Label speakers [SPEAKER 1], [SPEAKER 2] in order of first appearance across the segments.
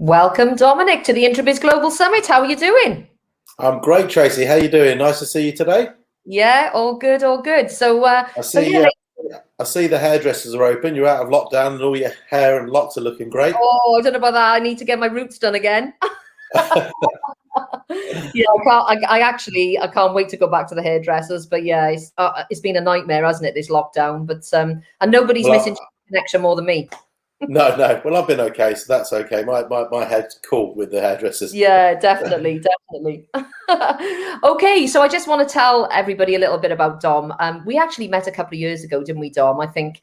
[SPEAKER 1] Welcome, Dominic, to the Introbiz Global Summit. How are you doing?
[SPEAKER 2] I'm great, Tracy. How are you doing? Nice to see you today.
[SPEAKER 1] Yeah, all good, all good.
[SPEAKER 2] I see the hairdressers are open. You're out of lockdown and all your hair and locks are looking great.
[SPEAKER 1] Oh, I don't know about that. I need to get my roots done again. Yeah, I can't wait to go back to the hairdressers. But yeah, it's been a nightmare, hasn't it, this lockdown? But and nobody's missing connection more than me.
[SPEAKER 2] No. Well, I've been okay, so that's okay. My head's cool with the hairdressers.
[SPEAKER 1] Yeah, definitely. Okay, so I just want to tell everybody a little bit about Dom. We actually met a couple of years ago, didn't we, Dom? I think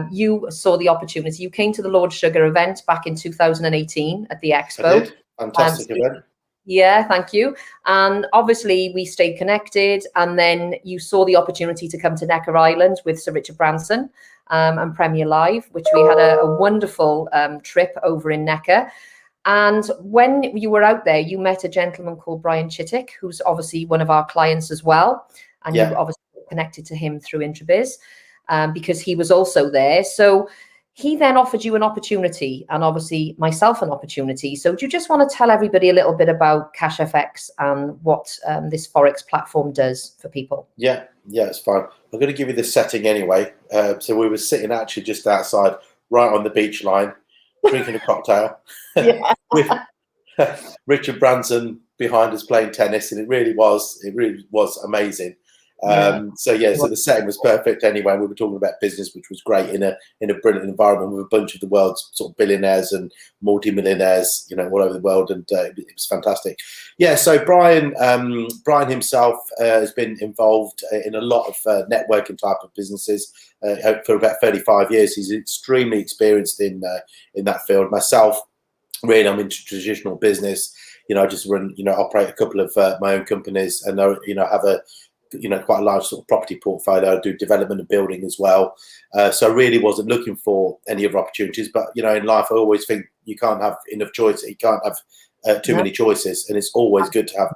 [SPEAKER 1] you saw the opportunity. You came to the Lord Sugar event back in 2018 at the Expo.
[SPEAKER 2] I did. Fantastic event.
[SPEAKER 1] Yeah, thank you. And obviously we stayed connected, and then you saw the opportunity to come to Necker Island with Sir Richard Branson and Premier Live, which we had a wonderful trip over in Necker. And when you were out there, you met a gentleman called Brian Chittick, who's obviously one of our clients as well. And you obviously connected to him through Introbiz because he was also there. So he then offered you an opportunity, and obviously myself an opportunity. So do you just want to tell everybody a little bit about CashFX and what this Forex platform does for people?
[SPEAKER 2] Yeah, it's fine. I'm going to give you the setting anyway. So we were sitting actually just outside, right on the beach line, drinking a cocktail with Richard Branson behind us playing tennis, and it really was amazing. So the setting was perfect anyway. We were talking about business, which was great in a brilliant environment with a bunch of the world's sort of billionaires and multi-millionaires, all over the world, and it was fantastic. Yeah, so Brian himself has been involved in a lot of networking type of businesses for about 35 years. He's extremely experienced in that field. Myself, really, I'm into traditional business. I just operate a couple of my own companies, and have a quite a large sort of property portfolio. I do development and building as well. So I really wasn't looking for any other opportunities. But, in life, I always think you can't have enough choice. You can't have too many choices. And it's always good to have,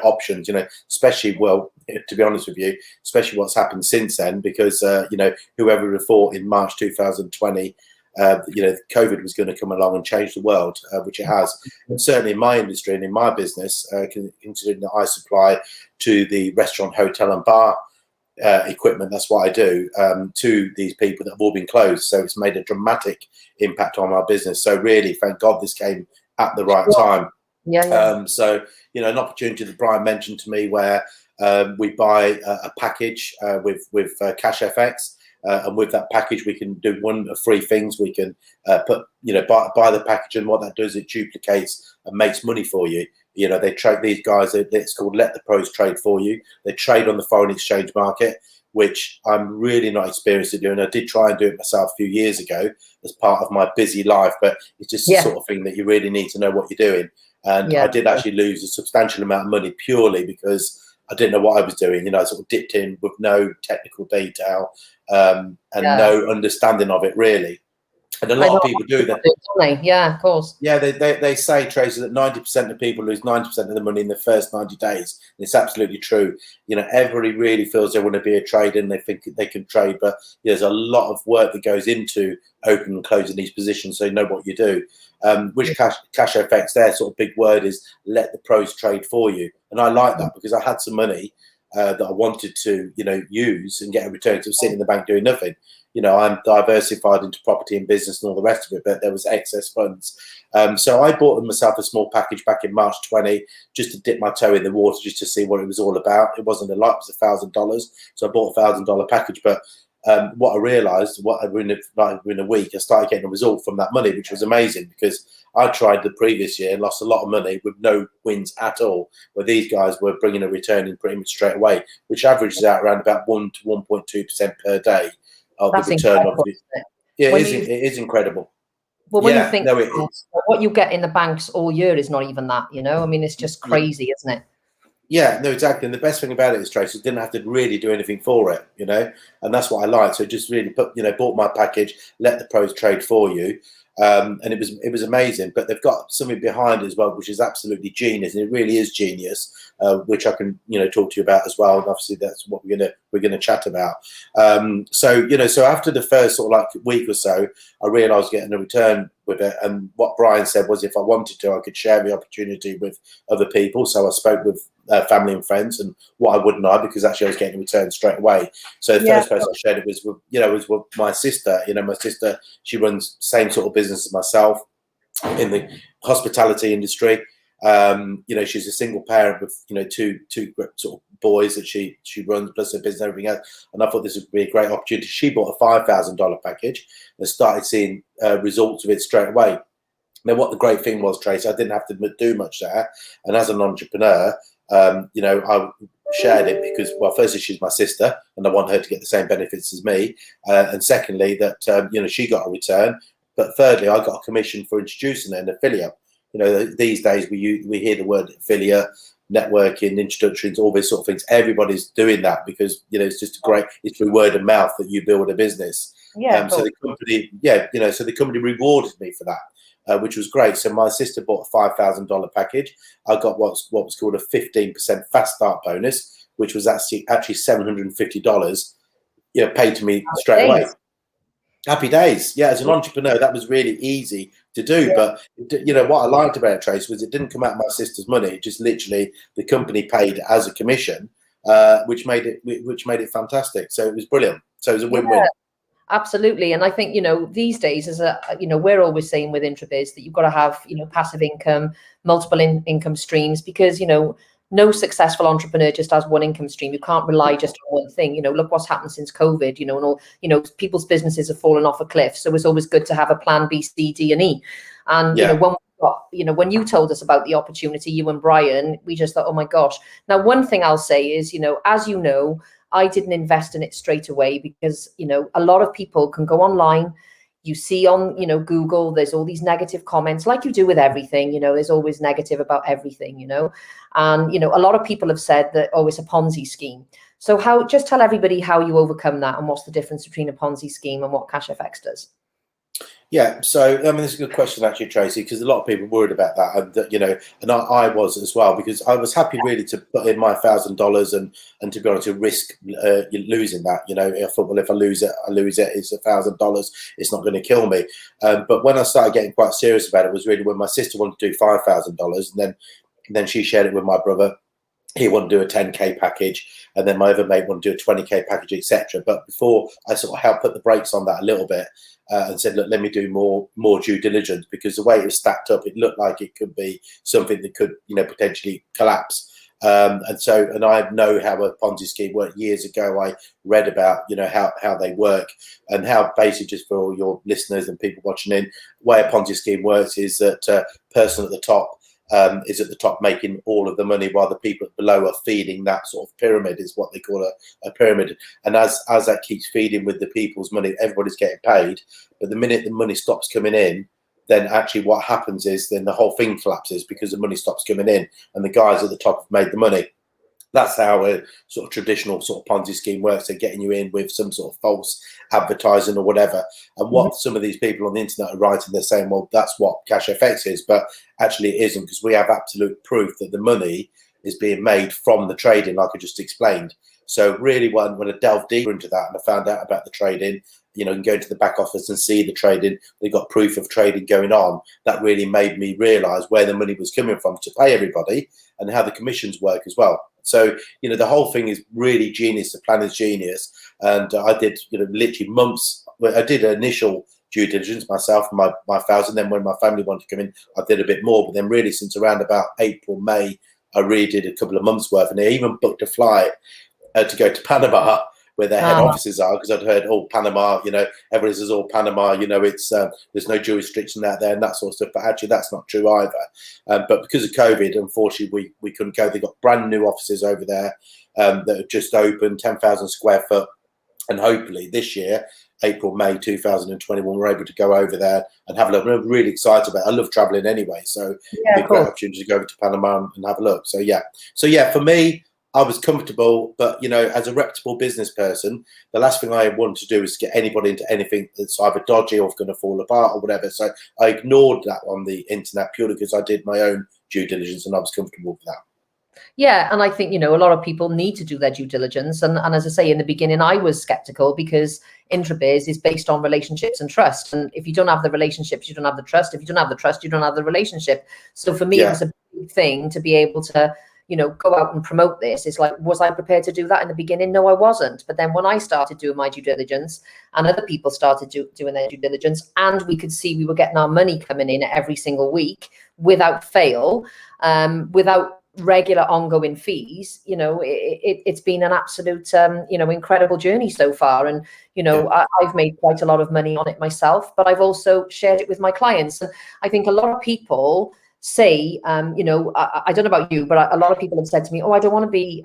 [SPEAKER 2] options, especially, well, to be honest with you, especially what's happened since then, because, whoever would have thought in March 2020, COVID was going to come along and change the world, which it has. And certainly in my industry and in my business, considering that I supply to the restaurant, hotel and bar equipment, that's what I do, to these people that have all been closed. So it's made a dramatic impact on our business. So really, thank God this came at the right time. So, an opportunity that Brian mentioned to me where we buy a package with CashFX. And with that package, we can do one of three things. We can buy the package, and what that does, it duplicates and makes money for you. They trade, these guys, it's called Let the Pros Trade for you. They trade on the foreign exchange market, which I'm really not experienced at doing. I did try and do it myself a few years ago as part of my busy life, but it's just the sort of thing that you really need to know what you're doing. And I did actually lose a substantial amount of money purely because I didn't know what I was doing. I sort of dipped in with no technical detail and no understanding of it, really. And a lot of people do that.
[SPEAKER 1] Don't they? Yeah, of course.
[SPEAKER 2] Yeah, they say, Tracy, that 90% of people lose 90% of the money in the first 90 days. And it's absolutely true. Everybody really feels they want to be a trader and they think they can trade, but there's a lot of work that goes into opening and closing these positions, so you know what you do. Which CashFX, their sort of big word is let the pros trade for you. And I like that because I had some money that I wanted to, use and get a return to sitting in the bank doing nothing. I'm diversified into property and business and all the rest of it, but there was excess funds. So I bought myself a small package back in March 20, just to dip my toe in the water, just to see what it was all about. It wasn't a lot, it was $1,000. So I bought a $1,000 package. But what I realized, in a week, I started getting a result from that money, which was amazing because I tried the previous year and lost a lot of money with no wins at all, where these guys were bringing a return in pretty much straight away, which averages out around about 1 to 1.2% per day of the return of it. Yeah, it is incredible.
[SPEAKER 1] Well, when you think what you get in the banks all year is not even that, I mean, it's just crazy, isn't it?
[SPEAKER 2] Yeah, no, exactly. And the best thing about it is, Tracy, didn't have to really do anything for it, and that's what I like. So just really bought my package, let the pros trade for you. and it was amazing. But they've got something behind as well, which is absolutely genius, and it really is genius, which I can talk to you about as well. And obviously that's what we're gonna chat about. So after the first sort of like week or so, I realised getting a return with it, and what Brian said was if I wanted to, I could share the opportunity with other people. So I spoke with family and friends, and why wouldn't I? Because actually I was getting a return straight away. So the first person I shared it was with my sister. My sister, she runs same sort of business as myself in the hospitality industry. She's a single parent with two sort of boys that she runs, plus her business and everything else. And I thought this would be a great opportunity. She bought a $5,000 package and started seeing results of it straight away. Now, what the great thing was, Tracy, I didn't have to do much there. And as an entrepreneur, I shared it because, well, firstly, she's my sister, and I want her to get the same benefits as me. And secondly, that she got a return. But thirdly, I got a commission for introducing an affiliate. These days we hear the word affiliate, networking, introductions, all these sort of things. Everybody's doing that because it's just it's through word of mouth that you build a business. So the company, so the company rewarded me for that, which was great. So my sister bought a $5,000 package. I got what was called a 15% fast start bonus, which was actually $750, paid to me straight away. Happy days. Yeah, as an entrepreneur, that was really easy to do. But what I liked about it, Trace, was it didn't come out of my sister's money. It just literally the company paid as a commission, which made it fantastic. So it was brilliant. So it was a win-win.
[SPEAKER 1] Absolutely. And I think, these days we're always saying with Introbiz that you've got to have, passive income, multiple income streams, because, no successful entrepreneur just has one income stream. You can't rely just on one thing. Look what's happened since COVID, and all, people's businesses have fallen off a cliff. So it's always good to have a plan B, C, D, and E. And, when you told us about the opportunity, you and Brian, we just thought, oh my gosh. Now, one thing I'll say is, as I didn't invest in it straight away because, a lot of people can go online. You see on, Google, there's all these negative comments like you do with everything, there's always negative about everything, and, a lot of people have said that, oh, it's a Ponzi scheme. So just tell everybody how you overcome that and what's the difference between a Ponzi scheme and what CashFX does.
[SPEAKER 2] Yeah, so this is a good question actually, Tracy, because a lot of people were worried about that, and and I was as well, because I was happy really to put in my $1,000 and to be honest, to risk losing that. I thought, well, if I lose it, It's $1,000. It's not going to kill me. But when I started getting quite serious about it, was really when my sister wanted to do $5,000, and then she shared it with my brother. He wanted to do a 10K package, and then my other mate wanted to do a 20K package, etc. But before I sort of helped put the brakes on that a little bit, and said, look, let me do more due diligence, because the way it was stacked up, it looked like it could be something that could potentially collapse. And I know how a Ponzi scheme worked years ago. I read about how they work, and how basically, just for all your listeners and people watching in, the way a Ponzi scheme works is that person at the top is at the top making all of the money, while the people below are feeding that sort of pyramid, is what they call a pyramid. And as that keeps feeding with the people's money, everybody's getting paid. But the minute the money stops coming in, then actually what happens is then the whole thing collapses, because the money stops coming in and the guys at the top have made the money. That's how a sort of traditional sort of Ponzi scheme works. They're getting you in with some sort of false advertising or whatever. And what some of these people on the internet are writing, they're saying, well, that's what CashFX is. But actually it isn't, because we have absolute proof that the money is being made from the trading, like I just explained. So really, when I delved deeper into that and I found out about the trading, and go into the back office and see the trading, they got proof of trading going on. That really made me realise where the money was coming from to pay everybody, and how the commissions work as well. So, the whole thing is really genius. The plan is genius. And I did, literally months. I did initial due diligence myself and my $1,000. Then when my family wanted to come in, I did a bit more. But then really since around about April, May, I really did a couple of months worth. And I even booked a flight to go to Panama, where their head offices are, because I'd heard, Panama, everybody says, Panama, it's there's no jurisdiction out there and that sort of stuff. But actually, that's not true either. But because of COVID, unfortunately, we couldn't go. They got brand new offices over there that have just opened, 10,000 square foot. And hopefully this year, April, May 2021, we're able to go over there and have a look. I'm really excited about it. I love traveling anyway. So it'd be a great opportunity to go over to Panama and have a look. So, yeah, for me, I was comfortable, but as a reputable business person, the last thing I wanted to do is get anybody into anything that's either dodgy or going to fall apart or whatever. So I ignored that on the internet purely because I did my own due diligence and I was comfortable with that.
[SPEAKER 1] Yeah, and I think, a lot of people need to do their due diligence. And as I say, in the beginning, I was skeptical because Introbiz is based on relationships and trust. And if you don't have the relationships, you don't have the trust. If you don't have the trust, you don't have the relationship. So for me, it was a big thing to be able to, go out and promote this. It's like, was I prepared to do that in the beginning? No, I wasn't. But then when I started doing my due diligence and other people started doing their due diligence, and we could see we were getting our money coming in every single week without fail, without regular ongoing fees, it's been an absolute incredible journey so far. And I've made quite a lot of money on it myself, but I've also shared it with my clients. And I think a lot of people say, I don't know about you, but a lot of people have said to me, oh, I don't want to be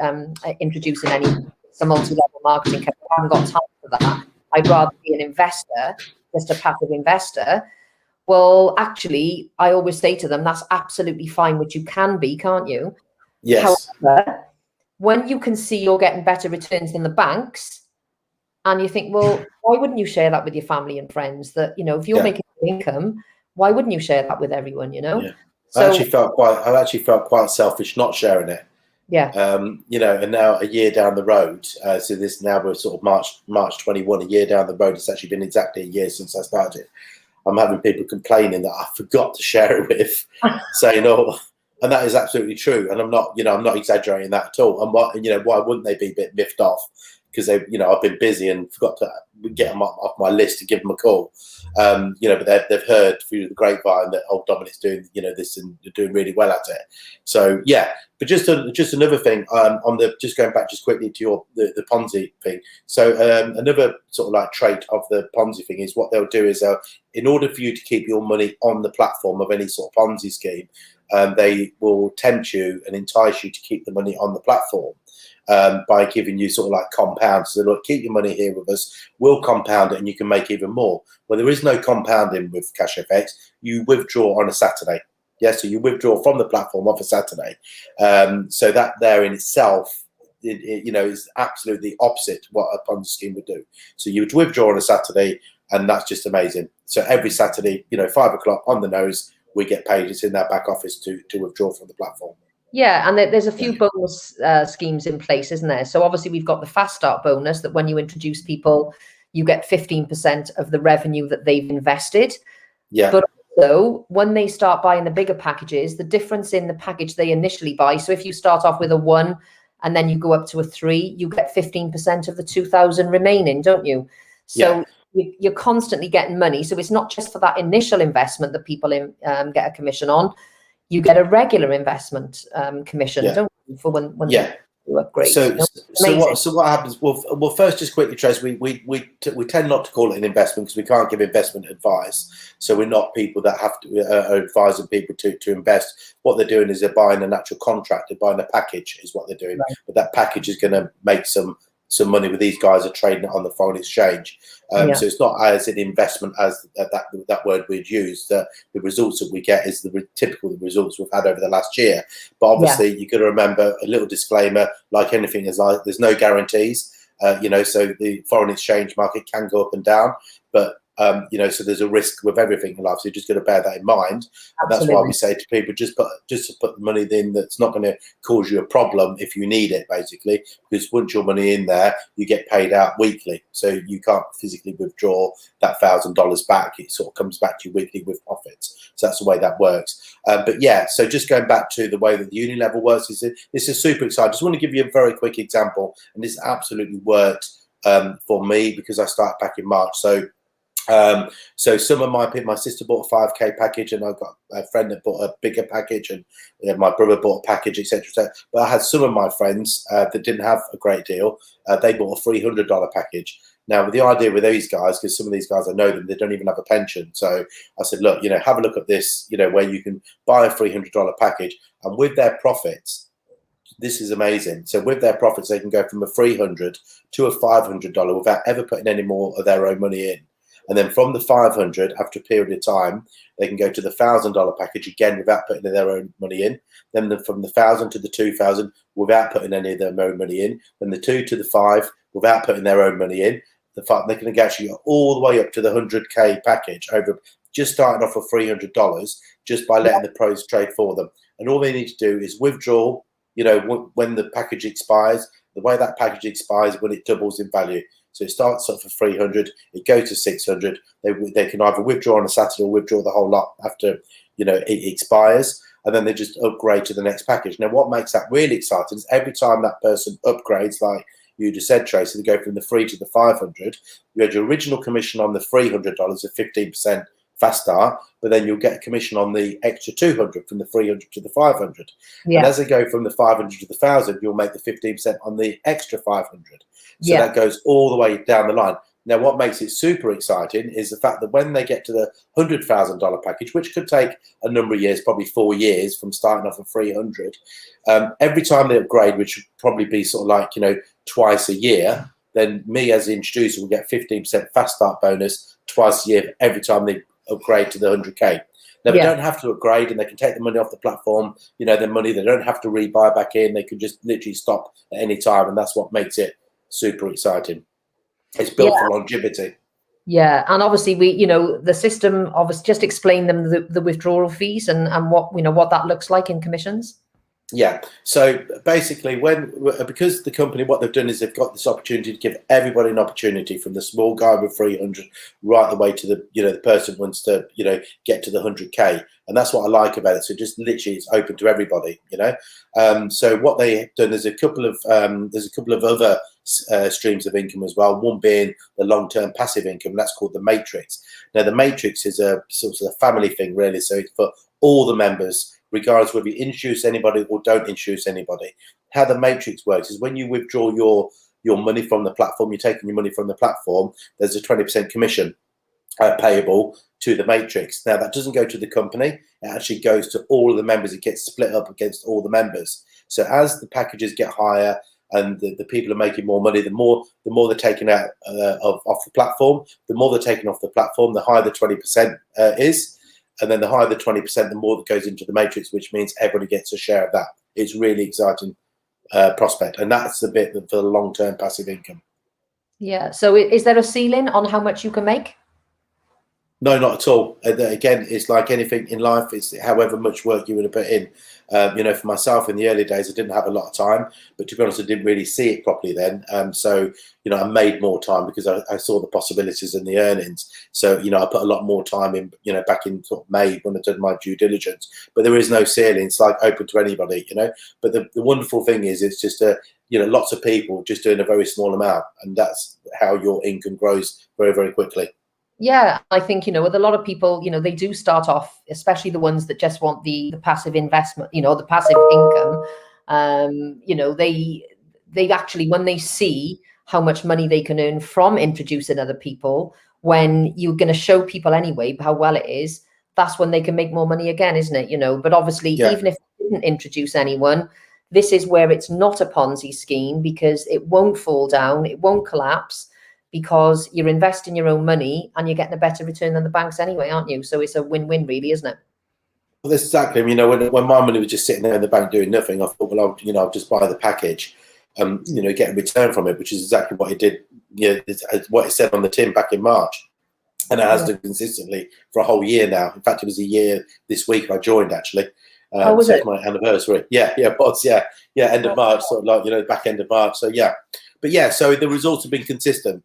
[SPEAKER 1] introducing some multi-level marketing company. I haven't got time for that. I'd rather be an investor, just a passive investor. Well, actually, I always say to them, that's absolutely fine, which you can be, can't you?
[SPEAKER 2] Yes.
[SPEAKER 1] However, when you can see you're getting better returns than the banks, and you think, well, why wouldn't you share that with your family and friends? That, if you're making income, why wouldn't you share that with everyone, Yeah.
[SPEAKER 2] So, I actually felt quite selfish not sharing it.
[SPEAKER 1] Yeah.
[SPEAKER 2] And now a year down the road, so this now we're sort of March 21, a year down the road. It's actually been exactly a year since I started. I'm having people complaining that I forgot to share it with, saying, "Oh," and that is absolutely true. And I'm not exaggerating that at all. And why wouldn't they be a bit miffed off? Because I've been busy and forgot to get them off my list to give them a call. But they've heard through the grapevine that Dominic's doing, this and they're doing really well at it. So yeah, but just another thing on just going back just quickly to the Ponzi thing. So another sort of like trait of the Ponzi thing is what they'll do is in order for you to keep your money on the platform of any sort of Ponzi scheme, they will tempt you and entice you to keep the money on the platform. By giving you sort of like compounds. So look, keep your money here with us, we'll compound it and you can make even more. Well, there is no compounding with CashFX. You withdraw on a Saturday. So you withdraw from the platform off a Saturday. So that there in itself, is absolutely opposite to what a Ponzi scheme would do. So you would withdraw on a Saturday and that's just amazing. So every Saturday, 5 o'clock on the nose, we get paid. It's in that back office to withdraw from the platform.
[SPEAKER 1] Yeah, and there's a few bonus schemes in place, isn't there? So obviously we've got the fast start bonus that when you introduce people, you get 15% of the revenue that they've invested.
[SPEAKER 2] Yeah.
[SPEAKER 1] But also when they start buying the bigger packages, the difference in the package they initially buy. So if you start off with a 1 and then you go up to a 3, you get 15% of the 2,000 remaining, don't you? So you're constantly getting money. So it's not just for that initial investment that people get a commission on. You get a regular investment commission, don't you, for when you upgrade.
[SPEAKER 2] So what happens? Well, first, just quickly, Trace, we tend not to call it an investment because we can't give investment advice. So we're not people that have to are advising people to invest. What they're doing is they're buying a natural contract, they're buying a package, is what they're doing. Right. But that package is going to make some money with these guys are trading it on the foreign exchange. So it's not as an investment as that word we'd use. The results that we get is the typical results we've had over the last year. But obviously you've got to remember a little disclaimer, like anything is like there's no guarantees. So the foreign exchange market can go up and down, but so there's a risk with everything in life. So you just got to bear that in mind. And that's why we say to people, just put the money in that's not going to cause you a problem if you need it, basically. Because once your money in there, you get paid out weekly. So you can't physically withdraw that $1,000 back. It sort of comes back to you weekly with profits. So that's the way that works. But yeah, so just going back to the way that the uni level works, this is super exciting. I just want to give you a very quick example. And this absolutely worked for me because I started back in March. So some of my sister bought a 5K package, and I got a friend that bought a bigger package, and my brother bought a package, etc. But I had some of my friends that didn't have a great deal. They bought a $300 package. Now, with the idea with these guys, because some of these guys I know them, they don't even have a pension. So I said, look, have a look at this, where you can buy a $300 package, and with their profits. This is amazing. So with their profits, they can go from a $300 to a $500 without ever putting any more of their own money in. And then from the 500, after a period of time, they can go to the $1,000 package again without putting their own money in. Then from the 1,000 to the 2,000 without putting any of their own money in. Then the 2 to the 5 without putting their own money in. They can actually go all the way up to the 100K package over just starting off with $300 just by letting the pros trade for them. And all they need to do is withdraw, when the package expires. The way that package expires when it doubles in value. So it starts off for 300, it goes to 600. They can either withdraw on a Saturday or withdraw the whole lot after it expires, and then they just upgrade to the next package. Now, what makes that really exciting is every time that person upgrades, like you just said, Tracy, they go from the 3 to the 500. You had your original commission on the $300 of 15% fast start, but then you'll get a commission on the extra 200 from the 300 to the 500. Yeah. And as they go from the 500 to the 1,000, you'll make the 15% on the extra 500. So that goes all the way down the line. Now, what makes it super exciting is the fact that when they get to the $100,000 package, which could take a number of years, probably 4 years from starting off at 300, every time they upgrade, which would probably be sort of like, twice a year, then me as the introducer will get 15% fast start bonus twice a year every time they upgrade to the 100K. Now, they don't have to upgrade, and they can take the money off the platform, their money. They don't have to rebuy back in. They can just literally stop at any time, and that's what makes it super exciting. It's built for longevity.
[SPEAKER 1] Yeah, and obviously the system, obviously, just explain them the withdrawal fees and what that looks like in commissions.
[SPEAKER 2] Yeah. So basically, because the company, what they've done is they've got this opportunity to give everybody an opportunity, from the small guy with 300 right the way to the the person who wants to get to the 100K, and that's what I like about it. So just literally, it's open to everybody. So what they've done is a couple of other streams of income as well. One being the long-term passive income, that's called the Matrix. Now, the Matrix is a sort of a family thing, really. So it's for all the members, regardless whether you introduce anybody or don't introduce anybody. How the Matrix works is when you withdraw your money from the platform, you're taking your money from the platform, there's a 20% commission payable to the Matrix. Now, that doesn't go to the company. It actually goes to all of the members. It gets split up against all the members. So as the packages get higher and the people are making more money, the more they're taking out off the platform. The more they're taking off the platform, the higher the 20% is. And then the higher the 20%, the more that goes into the Matrix, which means everybody gets a share of that. It's really exciting prospect. And that's the bit for the long-term passive income. Yeah.
[SPEAKER 1] So is there a ceiling on how much you can make?
[SPEAKER 2] No, not at all. Again, it's like anything in life. It's however much work you want to put in. For myself in the early days, I didn't have a lot of time, but to be honest, I didn't really see it properly then. So I made more time because I saw the possibilities and the earnings. So, I put a lot more time in, back in sort of May when I did my due diligence. But there is no ceiling. It's like open to anybody, But the wonderful thing is it's just lots of people just doing a very small amount. And that's how your income grows very, very quickly.
[SPEAKER 1] Yeah, I think, with a lot of people, they do start off, especially the ones that just want the passive investment, the passive income. They actually, when they see how much money they can earn from introducing other people, when you're going to show people anyway how well it is, that's when they can make more money again, isn't it? But obviously, even if you didn't introduce anyone, this is where it's not a Ponzi scheme, because it won't fall down, it won't collapse, because you're investing your own money and you're getting a better return than the banks anyway, aren't you? So it's a win-win, really, isn't it?
[SPEAKER 2] Well, that's exactly. When my money was just sitting there in the bank doing nothing, I thought, well, I'll just buy the package, get a return from it, which is exactly what it did. What it said on the tin back in March, and it has done consistently for a whole year now. In fact, it was a year this week I joined, actually.
[SPEAKER 1] Was it?
[SPEAKER 2] It's my anniversary. It was. End of March, sort of like back end of March. So yeah. But yeah, so the results have been consistent,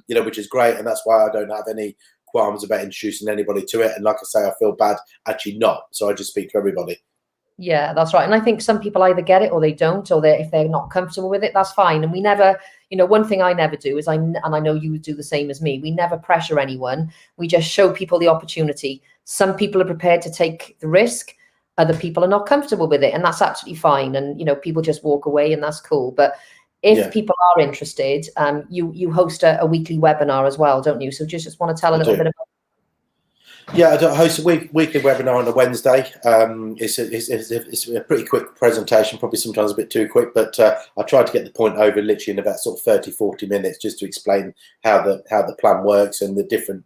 [SPEAKER 2] which is great. And that's why I don't have any qualms about introducing anybody to it. And like I say, I feel bad actually not. So I just speak to everybody.
[SPEAKER 1] Yeah, that's right. And I think some people either get it or they don't, or if they're not comfortable with it, that's fine. And we never, one thing I never do is and I know you do the same as me, we never pressure anyone. We just show people the opportunity. Some people are prepared to take the risk. Other people are not comfortable with it. And that's absolutely fine. And, people just walk away and that's cool. But if people are interested, you host a weekly webinar as well, don't you? So just want to tell a little bit about.
[SPEAKER 2] Yeah, I host a weekly webinar on a Wednesday. It's a pretty quick presentation, probably sometimes a bit too quick, but I try to get the point over literally in about sort of 30, 40 minutes, just to explain how the plan works and the different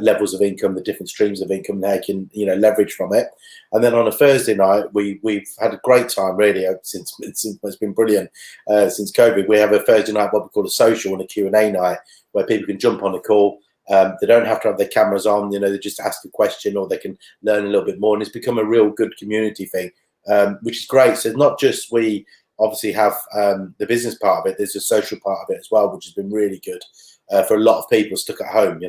[SPEAKER 2] levels of income, the different streams of income they can, leverage from it. And then on a Thursday night, we've had a great time really since it's been brilliant since COVID. We have a Thursday night what we call a social and a Q&A night where people can jump on a call. They don't have to have their cameras on, they just ask a question or they can learn a little bit more. And it's become a real good community thing, which is great. So it's not just we obviously have the business part of it, there's a social part of it as well, which has been really good for a lot of people stuck at home,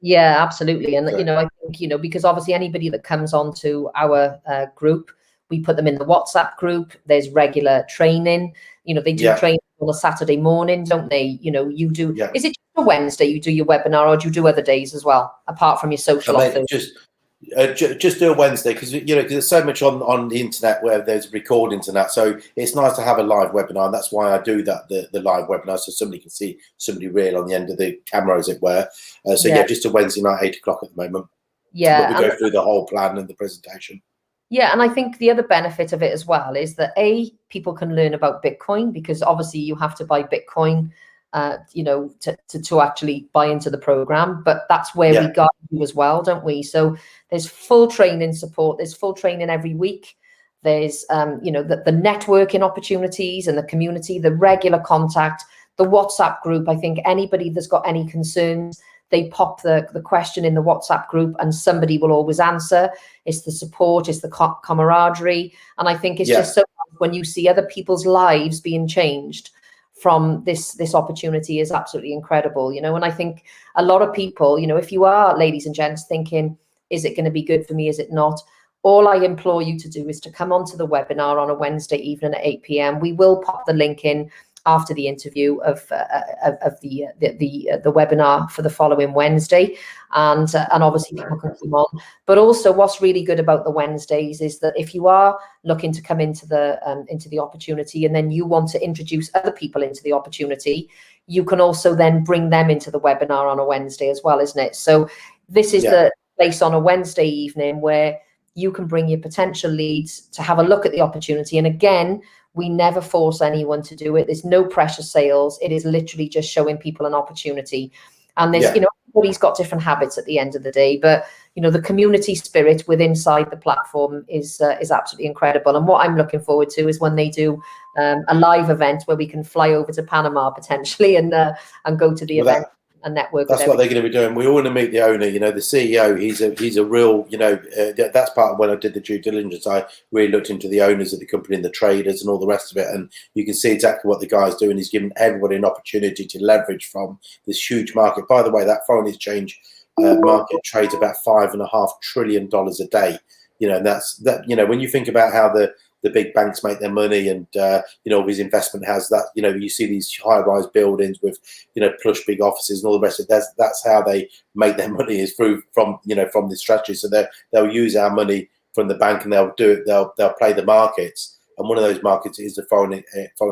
[SPEAKER 1] Yeah, absolutely. And, I think, because obviously anybody that comes onto our group, we put them in the WhatsApp group. There's regular training. They do training on a Saturday morning, don't they? You do. Yeah. Is it just a Wednesday you do your webinar, or do you do other days as well, apart from your social offers?
[SPEAKER 2] Just do a Wednesday because there's so much on the internet where there's recordings and that. So it's nice to have a live webinar, and that's why I do that the live webinar, so somebody can see somebody real on the end of the camera, as it were. Just a Wednesday night, 8 o'clock at the moment.
[SPEAKER 1] Yeah,
[SPEAKER 2] but we go through the whole plan and the presentation.
[SPEAKER 1] Yeah, and I think the other benefit of it as well is that people can learn about Bitcoin, because obviously you have to buy Bitcoin, to actually buy into the program. But that's where we guide you as well, don't we? So there's full training support. There's full training every week. There's the networking opportunities and the community, the regular contact, the WhatsApp group. I think anybody that's got any concerns, they pop the question in the WhatsApp group and somebody will always answer. It's the support, it's the camaraderie. And I think it's just so when you see other people's lives being changed from this opportunity is absolutely incredible, And I think a lot of people, if you are, ladies and gents, thinking, is it going to be good for me? Is it not? All I implore you to do is to come onto the webinar on a Wednesday evening at 8 p.m. We will pop the link in after the interview of the webinar for the following Wednesday, and obviously people can come on. But also, what's really good about the Wednesdays is that if you are looking to come into the opportunity, and then you want to introduce other people into the opportunity, you can also then bring them into the webinar on a Wednesday as well, isn't it? So this is the place on a Wednesday evening where you can bring your potential leads to have a look at the opportunity. And again, we never force anyone to do it. There's no pressure sales. It is literally just showing people an opportunity. And there's, everybody's got different habits at the end of the day, but the community spirit within inside the platform is absolutely incredible. And what I'm looking forward to is when they do a live event where we can fly over to Panama potentially and go to the event. And network.
[SPEAKER 2] That's what they're going to be doing. We all want to meet the owner, the CEO. He's a real, that's part of when I did the due diligence. I really looked into the owners of the company and the traders and all the rest of it. And you can see exactly what the guy's doing. He's giving everybody an opportunity to leverage from this huge market. By the way, that foreign exchange market trades about $5.5 trillion a day. And that's when you think about how the big banks make their money, and all these investment has that, you see these high-rise buildings with plush big offices and all the rest of it. That's how they make their money, is through from this strategy. So they'll use our money from the bank, and they'll do it. They'll play the markets, and one of those markets is the foreign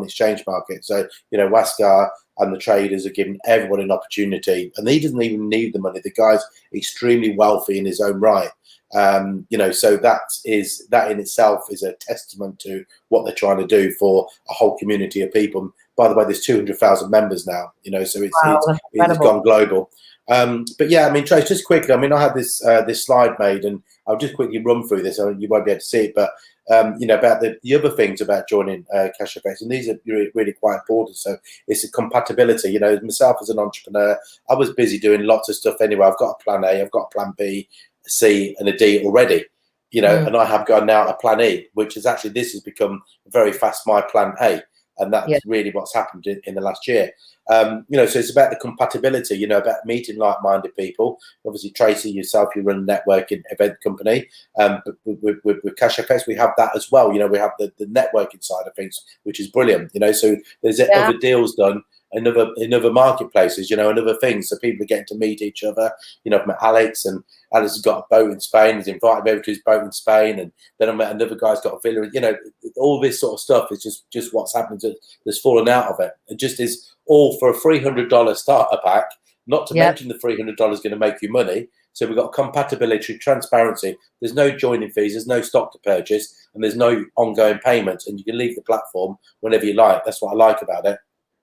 [SPEAKER 2] exchange market. So Waskar and the traders are giving everyone an opportunity, and he doesn't even need the money. The guy's extremely wealthy in his own right. So that in itself is a testament to what they're trying to do for a whole community of people. By the way, there's 200,000 members now, so it's gone global. But yeah, I mean, Trace, just quickly, I mean, I had this slide made, and I'll just quickly run through this. I mean, you won't be able to see it, but about the other things about joining CashFX, and these are really quite important. So it's a compatibility. Myself as an entrepreneur, I was busy doing lots of stuff anyway. I've got a plan A, I've got a plan B, a C, and a D already. And I have gone now a plan E, which is actually, this has become very fast my plan A. And that's really what's happened in the last year. So it's about the compatibility, about meeting like-minded people. Obviously, Tracy, yourself, you run a networking event company. But with CashFX, we have that as well. We have the networking side of things, which is brilliant. So there's other deals done in other marketplaces, and other things. So people are getting to meet each other. I've met Alex, and Alex has got a boat in Spain. He's invited me over to his boat in Spain, and then I met another guy's got a villa. All this sort of stuff is just what's happened that's fallen out of it. It just is all for a $300 starter pack. Not to mention the $300 is going to make you money. So we've got compatibility, transparency. There's no joining fees. There's no stock to purchase, and there's no ongoing payments. And you can leave the platform whenever you like. That's what I like about it.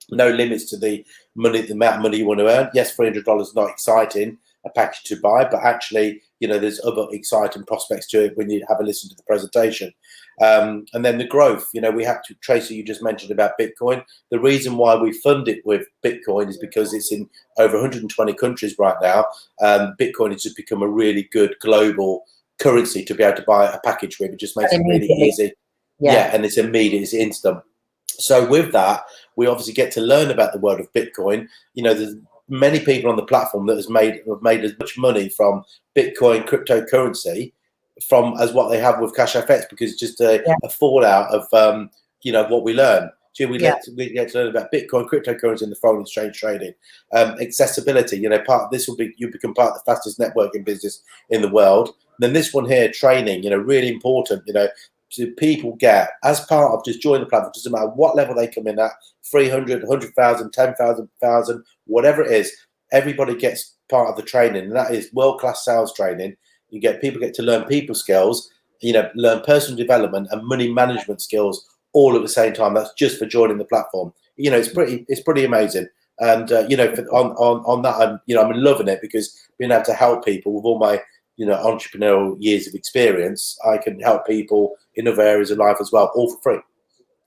[SPEAKER 2] No limits to the amount of money you want to earn. Yes, $300 is not exciting, a package to buy, but actually, you know, there's other exciting prospects to it when you have a listen to the presentation. And then the growth, you know, we have to, Tracy, you just mentioned about Bitcoin. The reason why we fund it with Bitcoin is because it's in over 120 countries right now. Bitcoin has just become a really good global currency to be able to buy a package with. It just makes it really easy. Yeah, and it's immediate, it's instant. So with that, we obviously get to learn about the world of Bitcoin. You know, there's many people on the platform that have made as much money from Bitcoin cryptocurrency from as what they have with Cash FX, because it's just a fallout of you know, what we learn. So we get to learn about Bitcoin, cryptocurrency, and the foreign exchange trading. Accessibility, you know, you become part of the fastest networking business in the world. And then this one here, training, you know, really important, you know, so people get, as part of just joining the platform, doesn't matter what level they come in at, 300, 100,000, 10,000, 1,000, whatever it is, everybody gets part of the training, and that is world-class sales training. People get to learn people skills, you know, learn personal development and money management skills all at the same time. That's just for joining the platform. You know, it's pretty amazing. And you know, on that, I'm loving it, because being able to help people with all my, you know, entrepreneurial years of experience, I can help people in other areas of life as well, all for free.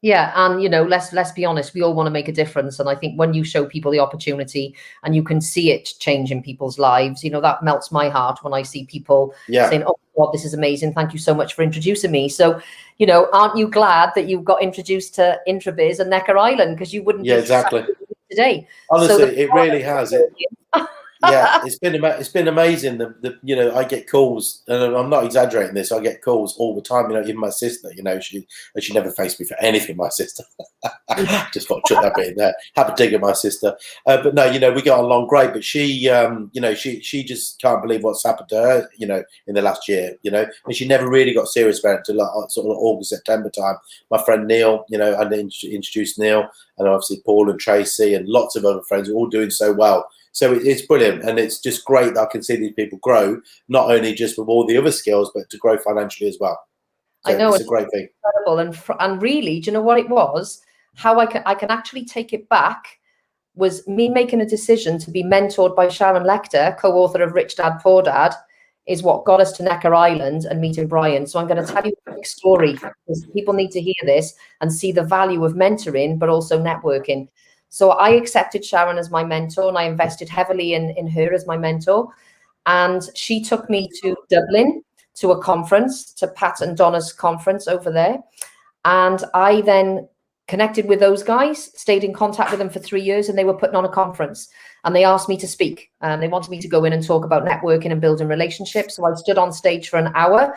[SPEAKER 1] Yeah, and you know, let's be honest, we all want to make a difference, and I think when you show people the opportunity and you can see it change in people's lives, you know, that melts my heart when I see people saying, "Oh God, this is amazing! Thank you so much for introducing me." So, you know, aren't you glad that you got introduced to Introbiz and Necker Island, because you wouldn't be
[SPEAKER 2] exactly
[SPEAKER 1] today.
[SPEAKER 2] Honestly, it really has. Yeah, it's been amazing. You know, I get calls, and I'm not exaggerating this. I get calls all the time. You know, even my sister. You know, she never faced me for anything. My sister. Just got to chuck that bit in there. Have a dig at my sister. But no, you know, we got along great. But she, you know, she just can't believe what's happened to her. You know, in the last year. You know, and she never really got serious about it until like, sort of August, September time. My friend Neil. You know, I introduced Neil, and obviously Paul and Tracy and lots of other friends are all doing so well. So it's brilliant, and it's just great that I can see these people grow, not only just with all the other skills, but to grow financially as well. So I know it's a great thing.
[SPEAKER 1] Incredible, and really, do you know what it was? How I can actually take it back was me making a decision to be mentored by Sharon Lecter, co-author of Rich Dad Poor Dad, is what got us to Necker Island and meeting Brian. So I'm going to tell you a quick story, because people need to hear this and see the value of mentoring, but also networking. So I accepted Sharon as my mentor, and I invested heavily in her as my mentor. And she took me to Dublin to a conference, to Pat and Donna's conference over there. And I then connected with those guys, stayed in contact with them for 3 years, and they were putting on a conference. And they asked me to speak. And they wanted me to go in and talk about networking and building relationships. So I stood on stage for an hour.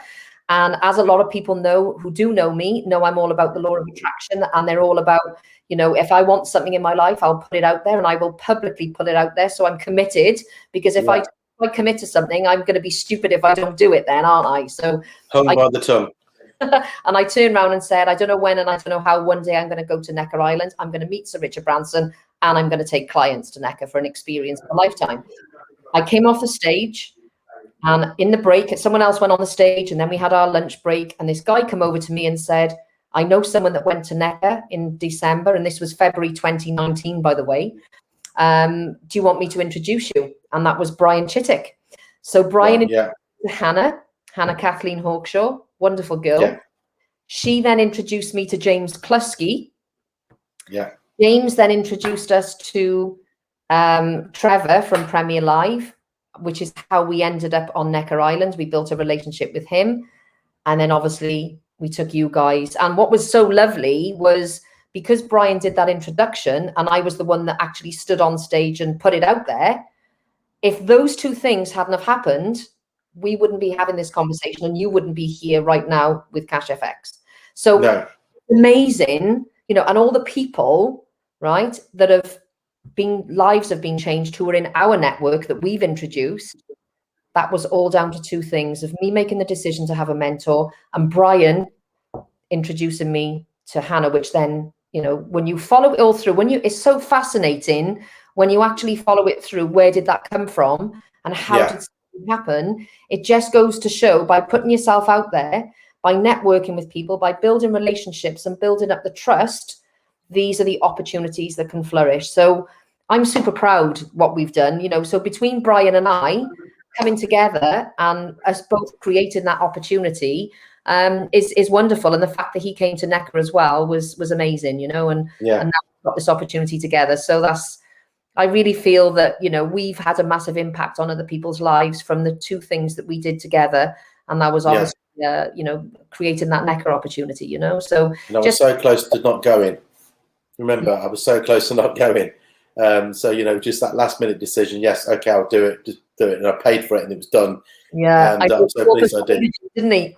[SPEAKER 1] And as a lot of people know, who do know me, know I'm all about the law of attraction, and they're all about, you know, if I want something in my life, I'll put it out there, and I will publicly put it out there. So I'm committed, because if I commit to something, I'm going to be stupid if I don't do it then, aren't I? So
[SPEAKER 2] hung by the tongue.
[SPEAKER 1] And I turned around and said, I don't know when and I don't know how, one day I'm going to go to Necker Island. I'm going to meet Sir Richard Branson, and I'm going to take clients to Necker for an experience of a lifetime. I came off the stage. And in the break, someone else went on the stage, and then we had our lunch break. And this guy came over to me and said, I know someone that went to Necker in December, and this was February 2019, by the way. Do you want me to introduce you? And that was Brian Chittick. So Brian introduced Hannah Kathleen Hawkshaw, wonderful girl. Yeah. She then introduced me to James Klusky.
[SPEAKER 2] Yeah.
[SPEAKER 1] James then introduced us to Trevor from Premier Live, which is how we ended up on Necker Island. We built a relationship with him. And then obviously we took you guys. And what was so lovely was, because Brian did that introduction and I was the one that actually stood on stage and put it out there, if those two things hadn't have happened, we wouldn't be having this conversation, and you wouldn't be here right now with Cash FX. So amazing, you know, and all the people, right, that have been, lives have been changed, who are in our network that we've introduced. That was all down to two things: of me making the decision to have a mentor, and Brian introducing me to Hannah, which then, you know, when you follow it all through, it's so fascinating when you actually follow it through. Where did that come from, and how did it happen? It just goes to show, by putting yourself out there, by networking with people, by building relationships and building up the trust, these are the opportunities that can flourish. So I'm super proud what we've done, you know. So between Brian and I, coming together and us both creating that opportunity is wonderful. And the fact that he came to Necker as well was amazing, and now we've got this opportunity together. So I really feel that, we've had a massive impact on other people's lives from the two things that we did together. And that was obviously, creating that Necker opportunity, So
[SPEAKER 2] and I was so close to not going. Remember, I was so close to not going. So, just that last minute decision. Yes, okay, I'll do it. Just do it. And I paid for it and it was done.
[SPEAKER 1] Yeah.
[SPEAKER 2] And I'm so pleased I did.
[SPEAKER 1] Didn't he?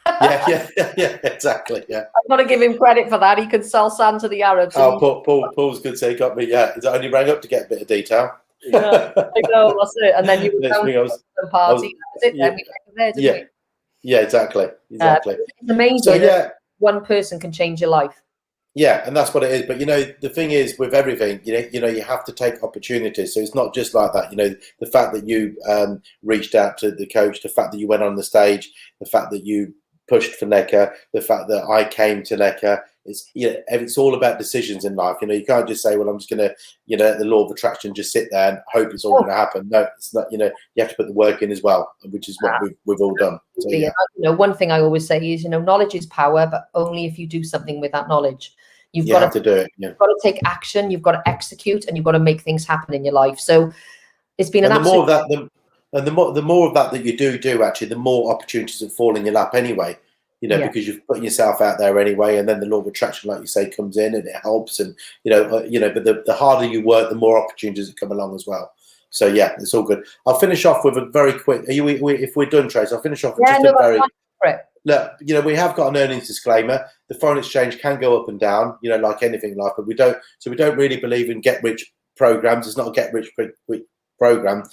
[SPEAKER 2] yeah, exactly. Yeah.
[SPEAKER 1] I've got to give him credit for that. He could sell sand to the Arabs.
[SPEAKER 2] Oh, Paul's good. So he got me. Yeah, he only rang up to get a bit of detail.
[SPEAKER 1] Yeah, I know, that's it. And then you were down to the party. That was it. Then we went there, didn't we?
[SPEAKER 2] Yeah, exactly.
[SPEAKER 1] It's amazing.
[SPEAKER 2] So
[SPEAKER 1] that one person can change your life.
[SPEAKER 2] Yeah, and that's what it is. But the thing is with everything, you have to take opportunities. So it's not just like that. The fact that you reached out to the coach, the fact that you went on the stage, the fact that you pushed for Necker, the fact that I came to Necker. It's all about decisions in life. You can't just say, well, I'm just going to, the law of attraction, just sit there and hope it's all going to happen. No, it's not. You have to put the work in as well, which is what we've all done. So, yeah.
[SPEAKER 1] One thing I always say is, knowledge is power, but only if you do something with that knowledge. You've got
[SPEAKER 2] to do it. Yeah.
[SPEAKER 1] You've got to take action. You've got to execute, and you've got to make things happen in your life. So it's been the more
[SPEAKER 2] of that you do, actually, the more opportunities that fall in your lap anyway. Because you've put yourself out there anyway, and then the law of attraction, like you say, comes in and it helps. And but the harder you work, the more opportunities that come along as well. So yeah, it's all good. I'll finish off with a very quick. If we're done, Trace, I'll finish off with just a very. Look, we have got an earnings disclaimer. The foreign exchange can go up and down, like anything in life, but we don't really believe in get rich programs. It's not a get rich program.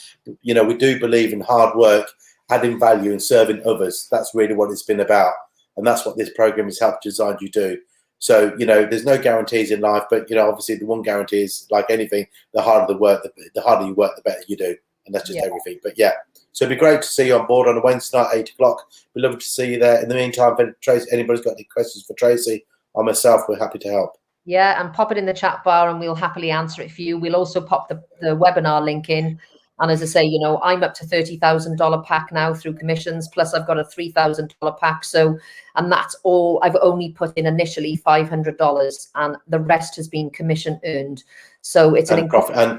[SPEAKER 2] We do believe in hard work, adding value, and serving others. That's really what it's been about. And that's what this program has helped design you do. So, there's no guarantees in life, but, obviously the one guarantee is, like anything, the harder the work, the harder you work, the better you do. And that's just everything. But yeah, so it'd be great to see you on board on a Wednesday night, 8 o'clock. We'd love to see you there. In the meantime, if anybody's got any questions for Tracy or myself, we're happy to help.
[SPEAKER 1] Yeah, and pop it in the chat bar and we'll happily answer it for you. We'll also pop the webinar link in. And as I say, I'm up to $30,000 pack now through commissions, plus I've got a $3,000 pack. So, and that's all I've only put in initially, $500, and the rest has been commission earned. So it's an
[SPEAKER 2] profit and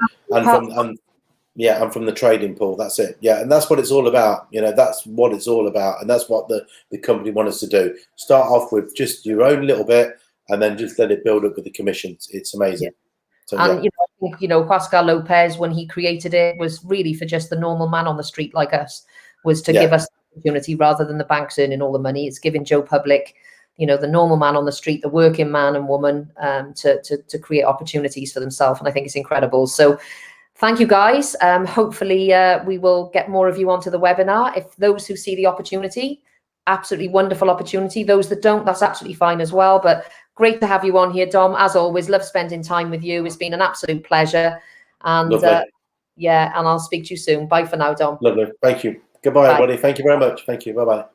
[SPEAKER 2] from the trading pool. That's it. Yeah, and that's what it's all about. That's what it's all about, and that's what the company wants us to do. Start off with just your own little bit, and then just let it build up with the commissions. It's amazing.
[SPEAKER 1] Yeah. So, and I think, Pascal Lopez, when he created it, was really for just the normal man on the street like us, was to give us the opportunity rather than the banks earning all the money. It's giving Joe Public, the normal man on the street, the working man and woman, to create opportunities for themselves. And I think it's incredible. So thank you, guys. Hopefully we will get more of you onto the webinar. If those who see the opportunity, absolutely wonderful opportunity. Those that don't, that's absolutely fine as well. But great to have you on here, Dom. As always, love spending time with you. It's been an absolute pleasure. And and I'll speak to you soon. Bye for now, Dom.
[SPEAKER 2] Lovely. Thank you. Goodbye, everybody. Thank you very much. Thank you. Bye-bye.